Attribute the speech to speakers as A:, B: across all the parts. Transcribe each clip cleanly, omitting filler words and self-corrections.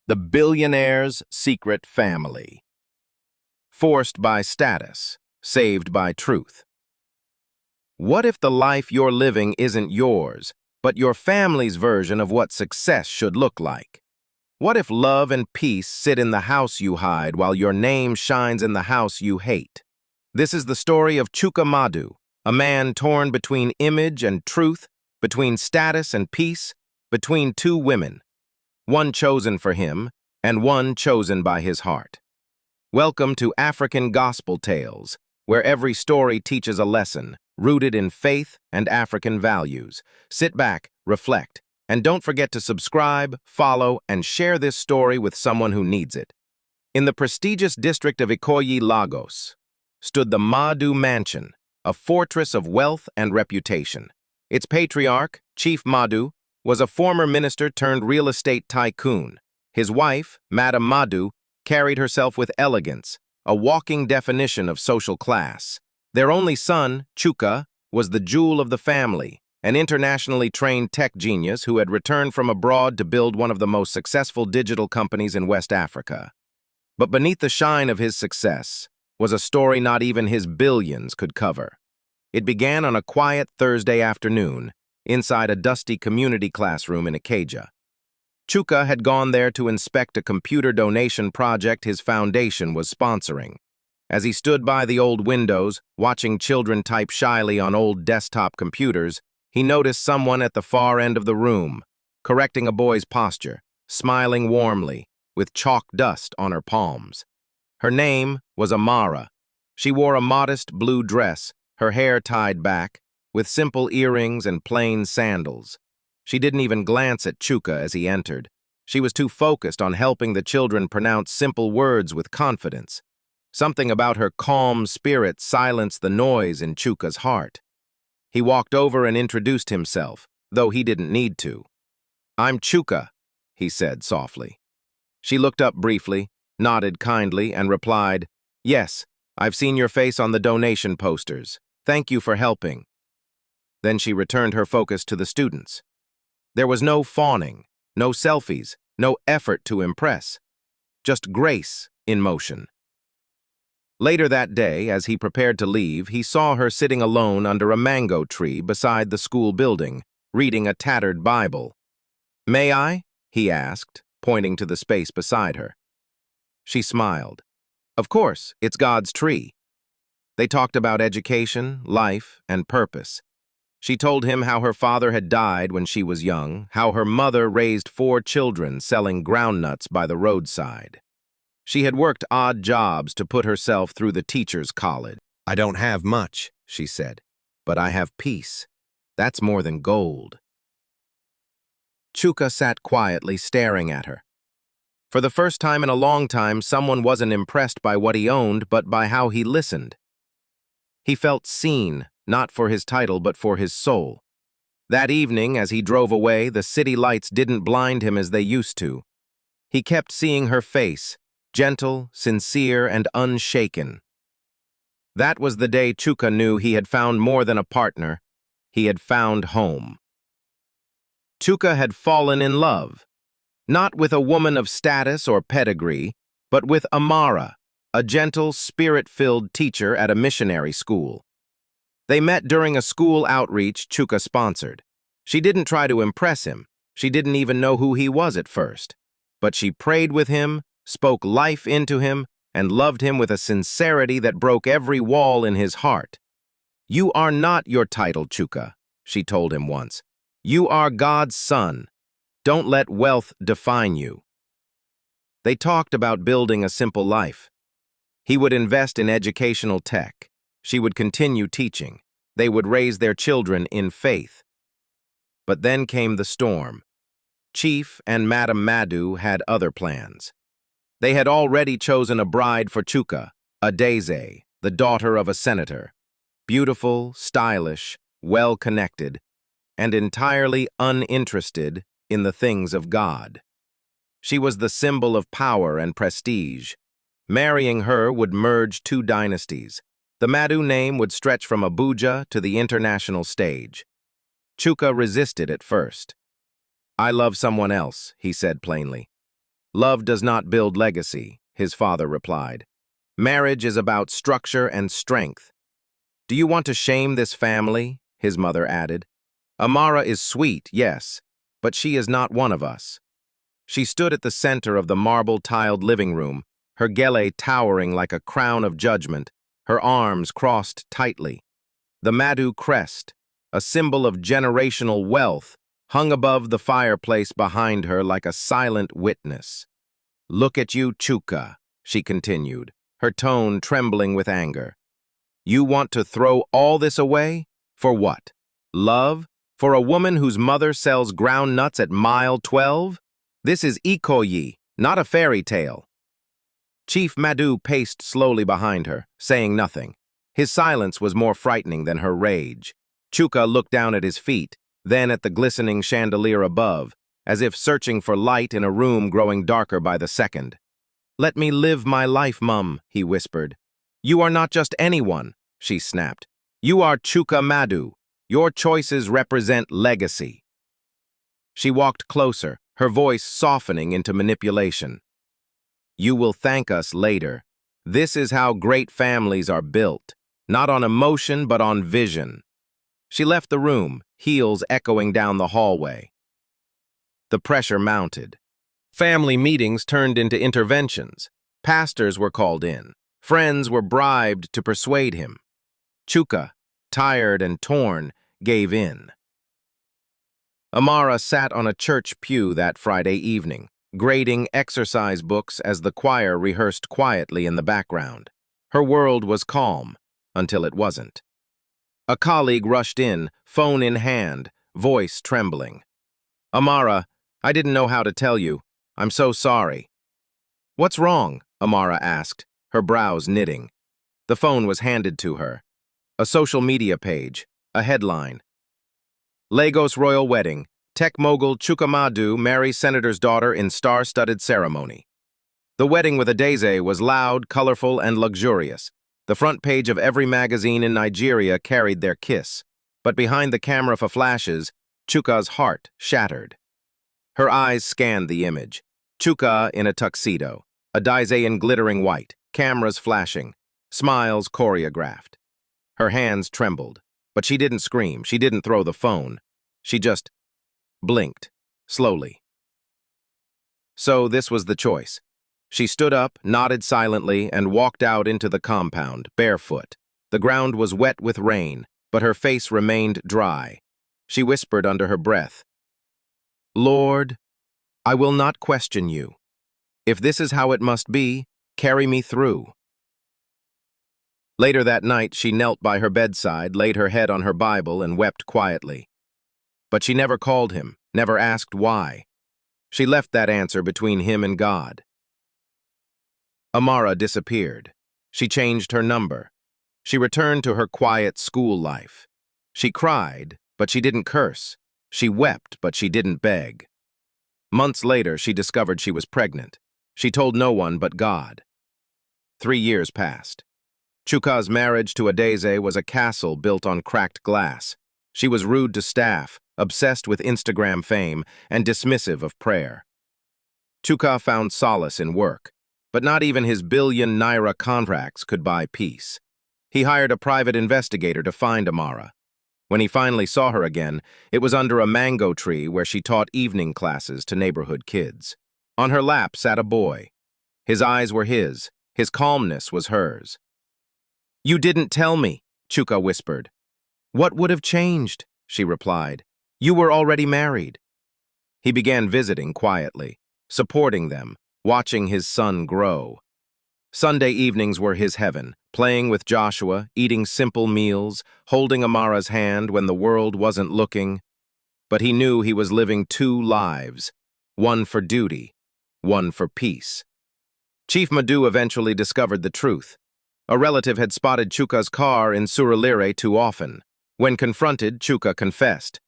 A: The billionaire's secret family. Forced by status, saved by truth. What if the life you're living isn't yours, but your family's version of what success should look like? What if love and peace sit in the house you hide while your name shines in the house you hate? This is the story of Chuka Madu, a man torn between image and truth, between status and peace, between two women, one chosen for him and one chosen by his heart. Welcome to African Gospel Tales, where every story teaches a lesson, rooted in faith and African values. Sit back, reflect, and don't forget to subscribe, follow, and share this story with someone who needs it. In the prestigious district of Ikoyi, Lagos, stood the Madu Mansion, a fortress of wealth and reputation. Its patriarch, Chief Madu, was a former minister turned real estate tycoon. His wife, Madam Madu, carried herself with elegance, a walking definition of social class. Their only son, Chuka, was the jewel of the family, an internationally trained tech genius who had returned from abroad to build one of the most successful digital companies in West Africa. But beneath the shine of his success was a story not even his billions could cover. It began on a quiet Thursday afternoon, inside a dusty community classroom in Ikeja. Chuka had gone there to inspect a computer donation project his foundation was sponsoring. As he stood by the old windows, watching children type shyly on old desktop computers, he noticed someone at the far end of the room, correcting a boy's posture, smiling warmly, with chalk dust on her palms. Her name was Amara. She wore a modest blue dress, her hair tied back, with simple earrings and plain sandals. She didn't even glance at Chuka as he entered. She was too focused on helping the children pronounce simple words with confidence. Something about her calm spirit silenced the noise in Chuka's heart. He walked over and introduced himself, though he didn't need to. "I'm Chuka," he said softly. She looked up briefly, nodded kindly, and replied, "Yes, I've seen your face on the donation posters. Thank you for helping." Then she returned her focus to the students. There was no fawning, no selfies, no effort to impress. Just grace in motion. Later that day, as he prepared to leave, he saw her sitting alone under a mango tree beside the school building, reading a tattered Bible. "May I?" he asked, pointing to the space beside her. She smiled. "Of course, it's God's tree." They talked about education, life, and purpose. She told him how her father had died when she was young, how her mother raised 4 children selling groundnuts by the roadside. She had worked odd jobs to put herself through the teacher's college. "I don't have much," she said, "but I have peace. That's more than gold." Chuka sat quietly staring at her. For the first time in a long time, someone wasn't impressed by what he owned, but by how he listened. He felt seen, not for his title, but for his soul. That evening, as he drove away, the city lights didn't blind him as they used to. He kept seeing her face, gentle, sincere, and unshaken. That was the day Chuka knew he had found more than a partner. He had found home. Chuka had fallen in love, not with a woman of status or pedigree, but with Amara, a gentle, spirit-filled teacher at a missionary school. They met during a school outreach Chuka sponsored. She didn't try to impress him. She didn't even know who he was at first. But she prayed with him, spoke life into him, and loved him with a sincerity that broke every wall in his heart. "You are not your title, Chuka," she told him once. "You are God's son. Don't let wealth define you." They talked about building a simple life. He would invest in educational tech. She would continue teaching. They would raise their children in faith. But then came the storm. Chief and Madam Madu had other plans. They had already chosen a bride for Chuka, Adeze, the daughter of a senator. Beautiful, stylish, well-connected, and entirely uninterested in the things of God. She was the symbol of power and prestige. Marrying her would merge 2 dynasties. The Madu name would stretch from Abuja to the international stage. Chuka resisted at first. "I love someone else," he said plainly. Love does not build legacy, his father replied. Marriage is about structure and strength. Do you want to shame this family? His mother added. Amara is sweet, yes, but she is not one of us. She stood at the center of the marble-tiled living room, her gele towering like a crown of judgment, her arms crossed tightly. The Madu crest, a symbol of generational wealth, hung above the fireplace behind her like a silent witness. Look at you, Chuka, she continued, her tone trembling with anger. You want to throw all this away? For what? Love? For a woman whose mother sells ground nuts at mile 12? This is Ikoyi, not a fairy tale. Chief Madu paced slowly behind her, saying nothing. His silence was more frightening than her rage. Chuka looked down at his feet, then at the glistening chandelier above, as if searching for light in a room growing darker by the second. Let me live my life, Mum, he whispered. You are not just anyone, she snapped. You are Chuka Madu. Your choices represent legacy. She walked closer, her voice softening into manipulation. You will thank us later. This is how great families are built, not on emotion but on vision. She left the room, heels echoing down the hallway. The pressure mounted. Family meetings turned into interventions. Pastors were called in. Friends were bribed to persuade him. Chuka, tired and torn, gave in. Amara sat on a church pew that Friday evening, grading exercise books as the choir rehearsed quietly in the background. Her world was calm, until it wasn't. A colleague rushed in, phone in hand, voice trembling. Amara, I didn't know how to tell you. I'm so sorry. What's wrong? Amara asked, her brows knitting. The phone was handed to her. A social media page, a headline. Lagos Royal Wedding. Tech mogul Chuka Madu marries senator's daughter in star-studded ceremony. The wedding with Adeze was loud, colorful, and luxurious. The front page of every magazine in Nigeria carried their kiss. But behind the camera for flashes, Chuka's heart shattered. Her eyes scanned the image. Chuka in a tuxedo, Adeze in glittering white, cameras flashing, smiles choreographed. Her hands trembled, but she didn't scream, she didn't throw the phone. She just blinked, slowly. So this was the choice. She stood up, nodded silently, and walked out into the compound, barefoot. The ground was wet with rain, but her face remained dry. She whispered under her breath, Lord, I will not question you. If this is how it must be, carry me through. Later that night, she knelt by her bedside, laid her head on her Bible, and wept quietly. But she never called him, never asked why. She left that answer between him and God. Amara disappeared. She changed her number. She returned to her quiet school life. She cried, but she didn't curse. She wept, but she didn't beg. Months later, she discovered she was pregnant. She told no one but God. 3 years passed. Chuka's marriage to Adeze was a castle built on cracked glass. She was rude to staff, obsessed with Instagram fame, and dismissive of prayer. Chuka found solace in work, but not even his billion naira contracts could buy peace. He hired a private investigator to find Amara. When he finally saw her again, it was under a mango tree where she taught evening classes to neighborhood kids. On her lap sat a boy. His eyes were his calmness was hers. You didn't tell me, Chuka whispered. What would have changed? She replied. You were already married. He began visiting quietly, supporting them, watching his son grow. Sunday evenings were his heaven, playing with Joshua, eating simple meals, holding Amara's hand when the world wasn't looking. But he knew he was living 2 lives, one for duty, one for peace. Chief Madu eventually discovered the truth. A relative had spotted Chuka's car in Surulere too often. When confronted, Chuka confessed.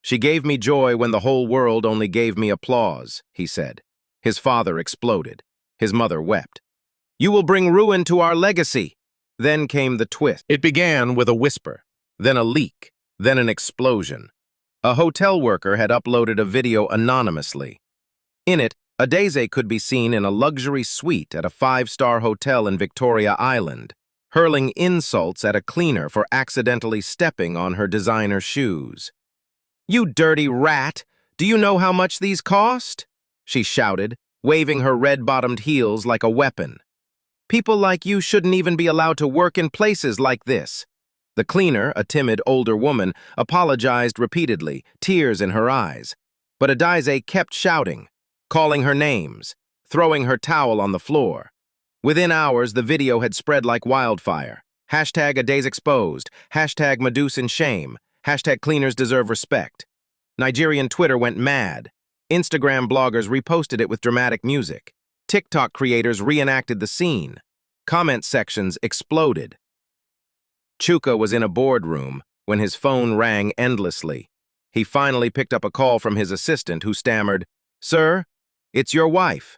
A: She gave me joy when the whole world only gave me applause, he said. His father exploded. His mother wept. You will bring ruin to our legacy. Then came the twist. It began with a whisper, then a leak, then an explosion. A hotel worker had uploaded a video anonymously. In it, Adeze could be seen in a luxury suite at a five-star hotel in Victoria Island, hurling insults at a cleaner for accidentally stepping on her designer shoes. "You dirty rat! Do you know how much these cost?" she shouted, waving her red-bottomed heels like a weapon. "People like you shouldn't even be allowed to work in places like this." The cleaner, a timid older woman, apologized repeatedly, tears in her eyes. But Adeze kept shouting, calling her names, throwing her towel on the floor. Within hours, the video had spread like wildfire. Hashtag Adeze exposed, hashtag Madus in shame, hashtag cleaners deserve respect. Nigerian Twitter went mad. Instagram bloggers reposted it with dramatic music. TikTok creators reenacted the scene. Comment sections exploded. Chuka was in a boardroom when his phone rang endlessly. He finally picked up a call from his assistant who stammered, "Sir, it's your wife.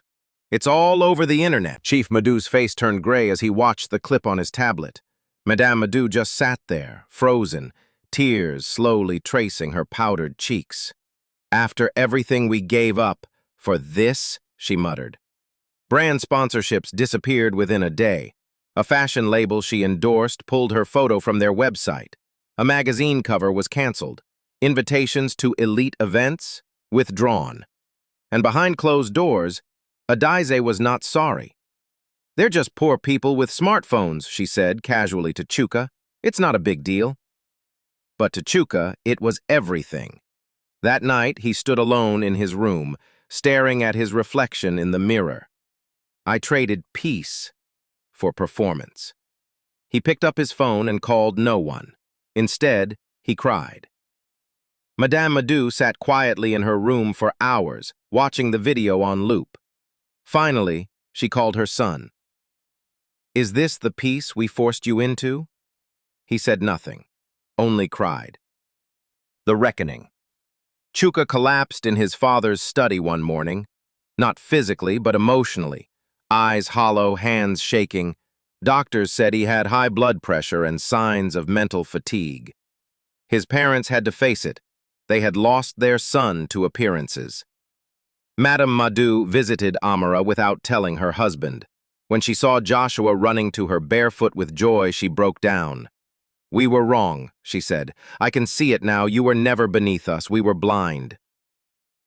A: It's all over the internet." Chief Madu's face turned gray as he watched the clip on his tablet. Madame Madu just sat there, frozen, tears slowly tracing her powdered cheeks. "After everything we gave up for this," she muttered. Brand sponsorships disappeared within a day. A fashion label she endorsed pulled her photo from their website. A magazine cover was canceled. Invitations to elite events withdrawn. And behind closed doors, Adeze was not sorry. "They're just poor people with smartphones," she said casually to Chuka. "It's not a big deal." But to Chuka, it was everything. That night, he stood alone in his room, staring at his reflection in the mirror. "I traded peace for performance." He picked up his phone and called no one. Instead, he cried. Madame Madu sat quietly in her room for hours, watching the video on loop. Finally, she called her son. "Is this the peace we forced you into?" He said nothing, only cried. The reckoning. Chuka collapsed in his father's study one morning, not physically but emotionally, eyes hollow, hands shaking. Doctors said he had high blood pressure and signs of mental fatigue. His parents had to face it. They had lost their son to appearances. Madame Madu visited Amara without telling her husband. When she saw Joshua running to her barefoot with joy, she broke down. "We were wrong," she said. "I can see it now. You were never beneath us. We were blind."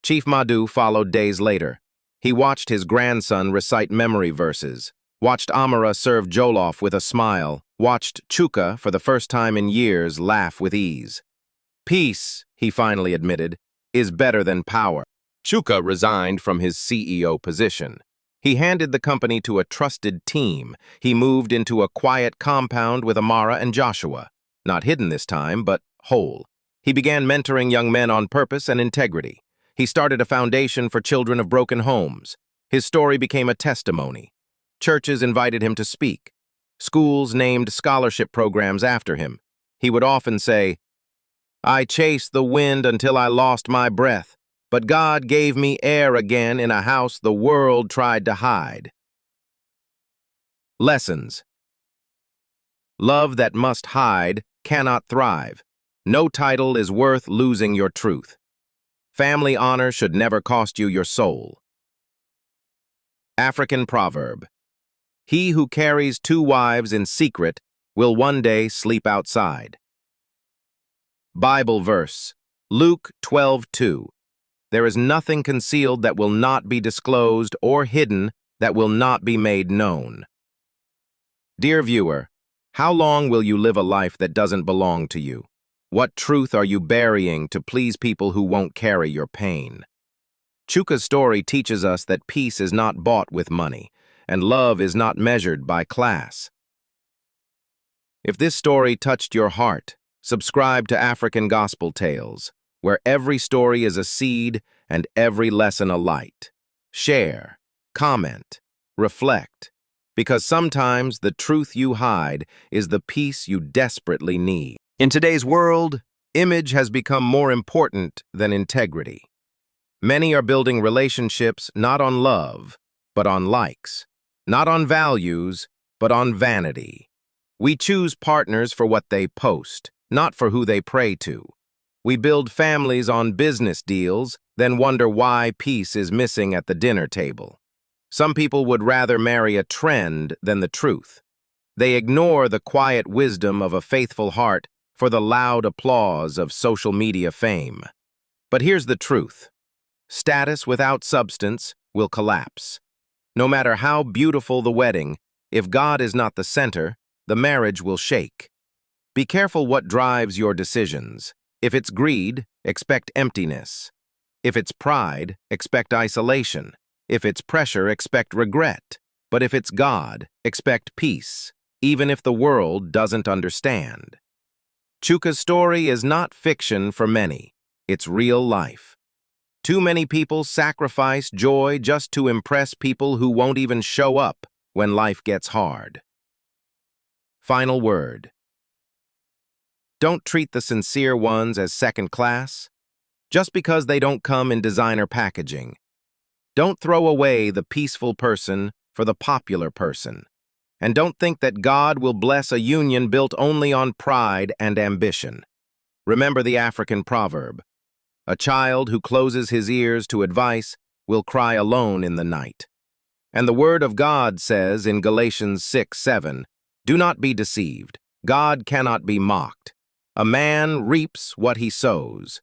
A: Chief Madu followed days later. He watched his grandson recite memory verses, watched Amara serve jollof with a smile, watched Chuka, for the first time in years, laugh with ease. "Peace," he finally admitted, "is better than power." Chuka resigned from his CEO position. He handed the company to a trusted team. He moved into a quiet compound with Amara and Joshua. Not hidden this time, but whole. He began mentoring young men on purpose and integrity. He started a foundation for children of broken homes. His story became a testimony. Churches invited him to speak. Schools named scholarship programs after him. He would often say, "I chased the wind until I lost my breath, but God gave me air again in a house the world tried to hide." Lessons. Love that must hide cannot thrive. No title is worth losing your truth. Family honor should never cost you your soul. African proverb. He who carries two wives in secret will one day sleep outside. Bible verse, Luke 12:2. There is nothing concealed that will not be disclosed or hidden that will not be made known. Dear viewer, how long will you live a life that doesn't belong to you? What truth are you burying to please people who won't carry your pain? Chuka's story teaches us that peace is not bought with money, and love is not measured by class. If this story touched your heart, subscribe to African Gospel Tales, where every story is a seed and every lesson a light. Share, comment, reflect, because sometimes the truth you hide is the peace you desperately need. In today's world, image has become more important than integrity. Many are building relationships not on love, but on likes, not on values, but on vanity. We choose partners for what they post, not for who they pray to. We build families on business deals, then wonder why peace is missing at the dinner table. Some people would rather marry a trend than the truth. They ignore the quiet wisdom of a faithful heart for the loud applause of social media fame. But here's the truth. Status without substance will collapse. No matter how beautiful the wedding, if God is not the center, the marriage will shake. Be careful what drives your decisions. If it's greed, expect emptiness. If it's pride, expect isolation. If it's pressure, expect regret. But if it's God, expect peace, even if the world doesn't understand. Chuka's story is not fiction for many. It's real life. Too many people sacrifice joy just to impress people who won't even show up when life gets hard. Final word. Don't treat the sincere ones as second class, just because they don't come in designer packaging. Don't throw away the peaceful person for the popular person. And don't think that God will bless a union built only on pride and ambition. Remember the African proverb, "A child who closes his ears to advice will cry alone in the night." And the Word of God says in Galatians 6:7, "Do not be deceived. God cannot be mocked. A man reaps what he sows."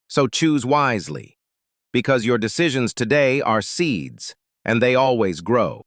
A: So choose wisely, because your decisions today are seeds, and they always grow.